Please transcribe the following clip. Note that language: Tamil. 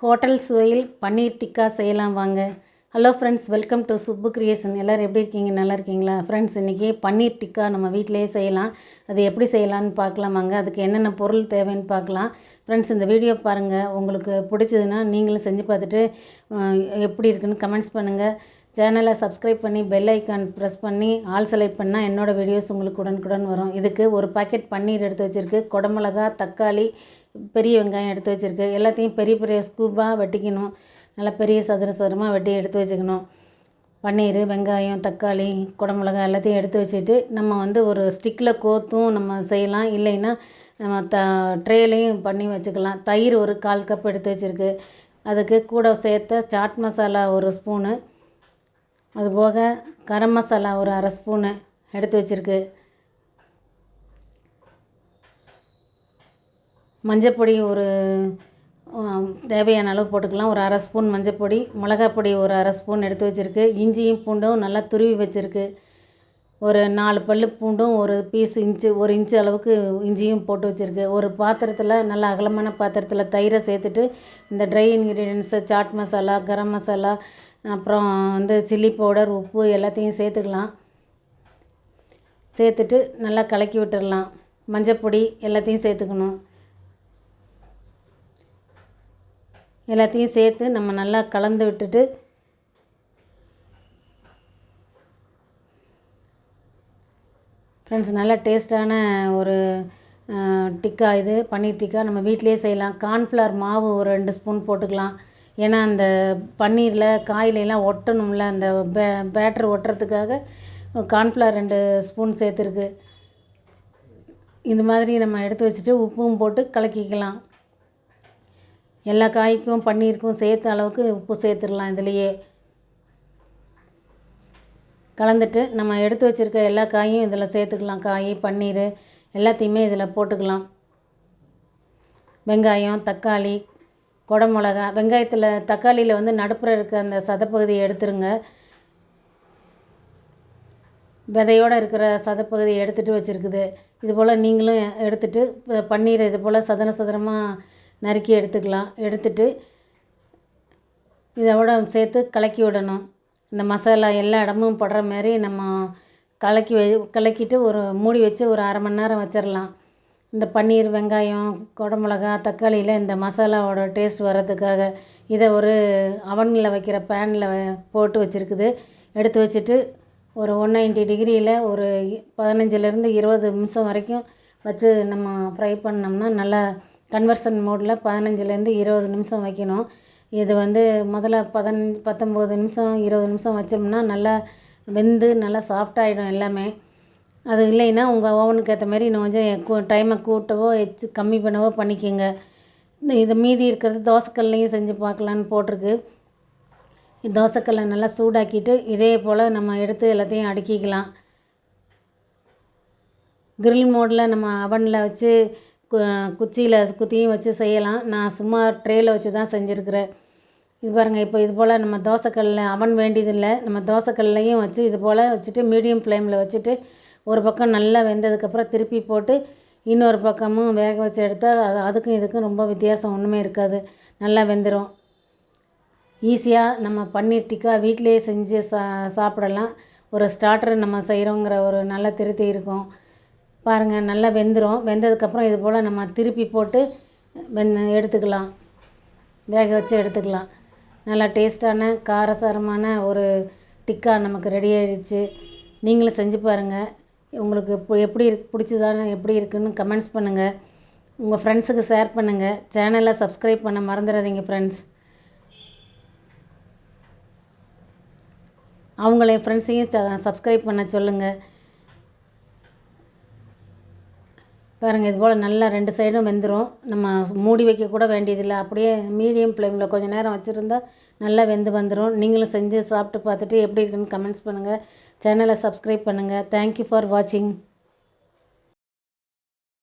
ஹோட்டல் சுவையில் பன்னீர் டிக்கா செய்யலாம் வாங்க. Hello friends, welcome to Subbu creation. எல்லோரும் எப்படி இருக்கீங்க? நல்லா இருக்கீங்களா ஃப்ரெண்ட்ஸ்? இன்றைக்கி பன்னீர் டிக்கா நம்ம வீட்டிலேயே செய்யலாம். அது எப்படி செய்யலான்னு பார்க்கலாம் வாங்க. அதுக்கு என்னென்ன பொருள் தேவைன்னு பார்க்கலாம். ஃப்ரெண்ட்ஸ், இந்த வீடியோ பாருங்கள். உங்களுக்கு பிடிச்சதுன்னா நீங்களும் செஞ்சு பார்த்துட்டு எப்படி இருக்குன்னு கமெண்ட்ஸ் பண்ணுங்கள். சேனலை சப்ஸ்கிரைப் பண்ணி பெல் ஐக்கான் ப்ரெஸ் பண்ணி ஆல் செலக்ட் பண்ணால் என்னோடய வீடியோஸ் உங்களுக்கு உடனுக்குடன் வரும். இதுக்கு ஒரு பாக்கெட் பன்னீர் எடுத்து வச்சுருக்கு, குடமிளகா, தக்காளி, பெரிய வெங்காயம் எடுத்து வச்சுருக்கு. எல்லாத்தையும் பெரிய பெரிய ஸ்கூப்பாக வெட்டிக்கணும். நல்லா பெரிய சதுரமாக வெட்டி எடுத்து வச்சுக்கணும். பன்னீர், வெங்காயம், தக்காளி, குடமிளகா எல்லாத்தையும் எடுத்து வச்சுட்டு நம்ம ஒரு ஸ்டிக்கில் கோத்தும் நம்ம செய்யலாம். இல்லைன்னா நம்ம ட்ரேலையும் பண்ணி வச்சுக்கலாம். தயிர் ஒரு 1/4 கப் எடுத்து வச்சுருக்கு. அதுக்கு கூட சேர்த்த சாட் மசாலா 1 ஸ்பூனு, அதுபோக கரம் மசாலா ஒரு 1/2 ஸ்பூனு எடுத்து வச்சுருக்கு. மஞ்சப்பொடி ஒரு தேவையான அளவு போட்டுக்கலாம். ஒரு 1/2 ஸ்பூன் மஞ்சப்பொடி, மிளகாப்பொடி ஒரு 1/2 ஸ்பூன் எடுத்து வச்சுருக்கு. இஞ்சியும் பூண்டும் நல்லா துருவி வச்சுருக்கு. ஒரு 4 பல் பூண்டும், ஒரு பீஸ் இஞ்சி, 1 இன்ச்சு அளவுக்கு இஞ்சியும் போட்டு வச்சுருக்கு. ஒரு பாத்திரத்தில், நல்ல அகலமான பாத்திரத்தில் தயிரை சேர்த்துட்டு இந்த ட்ரை இன்க்ரீடியன்ஸை சாட் மசாலா, கரம் மசாலா, அப்புறம் சில்லி பவுடர், உப்பு எல்லாத்தையும் சேர்த்துக்கலாம். சேர்த்துட்டு நல்லா கலக்கி விட்டுடலாம். மஞ்சப்பொடி எல்லாத்தையும் சேர்த்துக்கணும். எல்லாத்தையும் சேர்த்து நம்ம நல்லா கலந்து விட்டுட்டு ஃப்ரெண்ட்ஸ், நல்லா டேஸ்ட்டான ஒரு டிக்கா இது, பன்னீர் டிக்கா நம்ம வீட்டிலே செய்யலாம். கார்ன்ஃப்ளவர் மாவு ஒரு 2 ஸ்பூன் போட்டுக்கலாம். ஏன்னா அந்த பன்னீரில் காயிலெல்லாம் ஒட்டணும்ல, அந்த பேட்டர் ஒட்டுறதுக்காக கார்ன்ஃப்ளவர் 2 ஸ்பூன் சேர்த்துருக்கு. இந்த மாதிரி நம்ம எடுத்து வச்சுட்டு உப்பும் போட்டு கலக்கிக்கலாம். எல்லா காய்க்கும் பன்னீருக்கும் சேர்த்த அளவுக்கு உப்பு சேர்த்துடலாம். இதுலேயே கலந்துட்டு நம்ம எடுத்து வச்சுருக்க எல்லா காயும் இதில் சேர்த்துக்கலாம். காய், பன்னீர் எல்லாத்தையுமே இதில் போட்டுக்கலாம். வெங்காயம், தக்காளி, குடமிளகா. வெங்காயத்தில், தக்காளியில் நடுப்புற இருக்க அந்த சதப்பகுதியை எடுத்துருங்க. விதையோடு இருக்கிற சதப்பகுதியை எடுத்துகிட்டு வச்சுருக்குது. இதுபோல் நீங்களும் எடுத்துகிட்டு பன்னீர் இதுபோல் சதுரமாக நறுக்கி எடுத்துக்கலாம். எடுத்துட்டு இதோட சேர்த்து கலக்கி விடணும். இந்த மசாலா எல்லா இடமும் படுற மாதிரி நம்ம கலக்கிட்டு ஒரு மூடி வச்சு ஒரு 1/2 மணி நேரம் வச்சிடலாம். இந்த பன்னீர், வெங்காயம், குடமிளகா, தக்காளியில் இந்த மசாலாவோட டேஸ்ட் வர்றதுக்காக இதை ஒரு அவனில் வைக்கிற பேனில் போட்டு வச்சுருக்குது. எடுத்து வச்சுட்டு ஒரு 190 டிகிரியில் ஒரு 15லேருந்து 20 நிமிஷம் வரைக்கும் வச்சு நம்ம ஃப்ரை பண்ணோம்னா நல்லா கன்வர்ஷன் மோடில் 15லேருந்து 20 நிமிஷம் வைக்கணும். இது முதல்ல 19 நிமிஷம் 20 நிமிஷம் வச்சோம்னா நல்லா வெந்து நல்லா சாஃப்டாகிடும் எல்லாமே. அது இல்லைன்னா உங்கள் ஓவனுக்கு ஏற்ற மாதிரி இன்னும் கொஞ்சம் டைமை கூட்டவோ கம்மி பண்ணவோ பண்ணிக்கோங்க. இது மீதி இருக்கிறது தோசைக்கல்லையும் செஞ்சு பார்க்கலான்னு போட்டிருக்கு. தோசைக்கல்லை நல்லா சூடாக்கிட்டு இதே போல் நம்ம எடுத்து எல்லாத்தையும் அடுக்கிக்கலாம். கிரில் மோடில் நம்ம அவனில் வச்சு குச்சியில் குத்தியும் வச்சு செய்யலாம். நான் சும்மா ட்ரேயில் வச்சு தான் செஞ்சுருக்கிறேன். இது பாருங்கள். இப்போ இது போல் நம்ம தோசைக்கல்லில் அவன் வேண்டியதில்லை. நம்ம தோசைக்கல்லையும் வச்சு இது போல் வச்சுட்டு மீடியம் ஃப்ளேமில் வச்சுட்டு ஒரு பக்கம் நல்லா வெந்ததுக்கப்புறம் திருப்பி போட்டு இன்னொரு பக்கமும் வேக வச்சு எடுத்தால் அதுக்கும் இதுக்கும் ரொம்ப வித்தியாசம் ஒன்றுமே இருக்காது. நல்லா வெந்துடும். ஈஸியாக நம்ம பன்னீர் டிக்கா வீட்டிலேயே செஞ்சு சாப்பிடலாம். ஒரு ஸ்டார்டர் நம்ம செய்கிறோங்கிற ஒரு நல்ல திருப்தி இருக்கும். பாருங்கள், நல்லா வெந்துடும். வெந்ததுக்கப்புறம் இது போல் நம்ம திருப்பி போட்டு எடுத்துக்கலாம். வேக வச்சு எடுத்துக்கலாம். நல்லா டேஸ்ட்டான காரசாரமான ஒரு டிக்கா நமக்கு ரெடி ஆகிடுச்சு. நீங்களும் செஞ்சு பாருங்கள். உங்களுக்கு எப்படி பிடிச்சதான எப்படி இருக்குன்னு கமெண்ட்ஸ் பண்ணுங்கள். உங்கள் ஃப்ரெண்ட்ஸுக்கு ஷேர் பண்ணுங்கள். சேனலை சப்ஸ்கிரைப் பண்ண மறந்துடாதீங்க ஃப்ரெண்ட்ஸ். அவங்கள ஃப்ரெண்ட்ஸையும் சப்ஸ்கிரைப் பண்ண சொல்லுங்கள். பாருங்கள், இது போல் நல்லா 2 சைடும் வெந்துடும். நம்ம மூடி வைக்க கூட வேண்டியதில்லை. அப்படியே மீடியம் ஃப்ளேமில் கொஞ்சம் நேரம் வச்சுருந்தா நல்லா வெந்து வந்துடும். நீங்களும் செஞ்சு சாப்பிட்டு பார்த்துட்டு எப்படி இருக்குன்னு கமெண்ட்ஸ் பண்ணுங்கள். சேனலை சப்ஸ்கிரைப் பண்ணுங்கள். தேங்க்யூ ஃபார் வாட்சிங்.